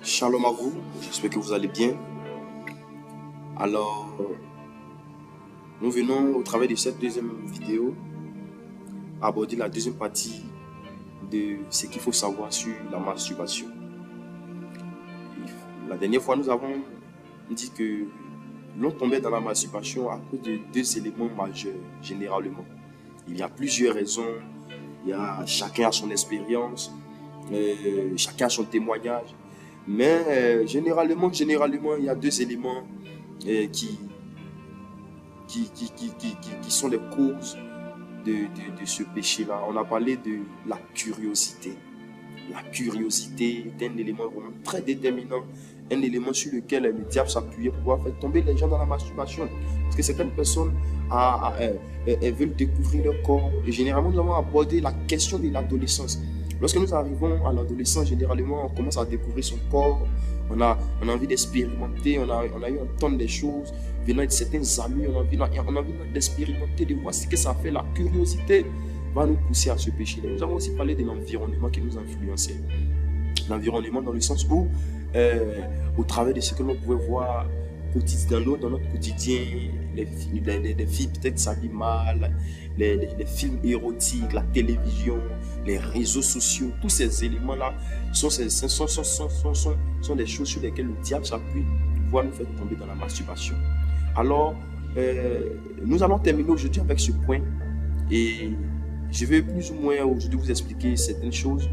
Shalom à vous, j'espère que vous allez bien. Alors, nous venons au travers de cette deuxième vidéo aborder la deuxième partie de ce qu'il faut savoir sur la masturbation. La dernière fois, nous avons dit que l'on tombait dans la masturbation à cause de deux éléments majeurs, généralement. Il y a plusieurs raisons, chacun a son expérience, chacun a son témoignage. Mais généralement, il y a deux éléments qui sont les causes de ce péché-là. On a parlé de la curiosité. La curiosité est un élément vraiment très déterminant, un élément sur lequel le diable s'appuyait pour pouvoir faire tomber les gens dans la masturbation. Parce que certaines personnes elles veulent découvrir leur corps. Et généralement, nous avons abordé la question de l'adolescence. Lorsque nous arrivons à l'adolescence, généralement, on commence à découvrir son corps, on a envie d'expérimenter, on a eu entendre des choses venant de certains amis, on a envie d'expérimenter, de voir ce que ça fait. La curiosité va nous pousser à ce péché. Nous avons aussi parlé de l'environnement qui nous influençait. L'environnement dans le sens où, au travers de ce que l'on pouvait voir dans notre quotidien, les filles peut-être s'habillent mal, les films érotiques, la télévision, les réseaux sociaux, tous ces éléments-là sont des choses sur lesquelles le diable s'appuie pour pouvoir nous faire tomber dans la masturbation. Alors, nous allons terminer aujourd'hui avec ce point et je vais plus ou moins aujourd'hui vous expliquer certaines choses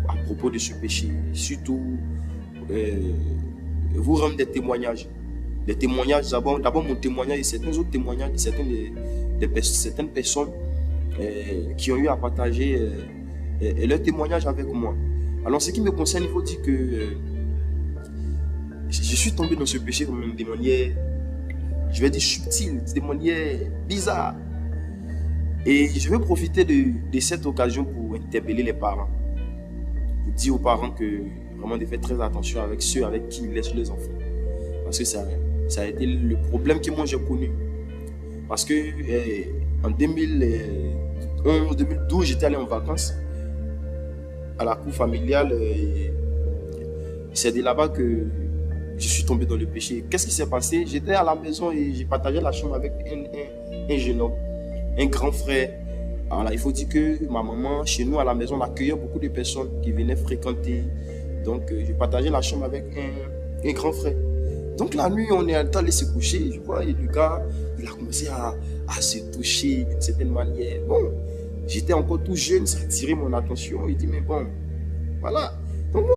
à propos de ce péché. Surtout, vous rendre des témoignages. Les témoignages, d'abord mon témoignage et certains autres témoignages de certaines personnes qui ont eu à partager leur témoignage avec moi. Alors, ce qui me concerne, il faut dire que je suis tombé dans ce péché de manière, je vais dire subtile, de manière bizarre. Et je vais profiter de cette occasion pour interpeller les parents. Pour dire aux parents que vraiment de faire très attention avec ceux avec qui ils laissent leurs enfants. Parce que ça a été le problème que moi j'ai connu. Parce que en 2011-2012, j'étais allé en vacances à la cour familiale. C'est de là-bas que je suis tombé dans le péché. Qu'est-ce qui s'est passé? J'étais à la maison et j'ai partagé la chambre avec un jeune homme, un grand frère. Alors, il faut dire que ma maman, chez nous à la maison, on accueillait beaucoup de personnes qui venaient fréquenter. Donc, j'ai partagé la chambre avec un grand frère. Donc la nuit, on est allé se coucher, je vois, et le gars, il a commencé à se toucher d'une certaine manière. Bon, j'étais encore tout jeune, ça a attiré mon attention. Il dit, mais bon, voilà,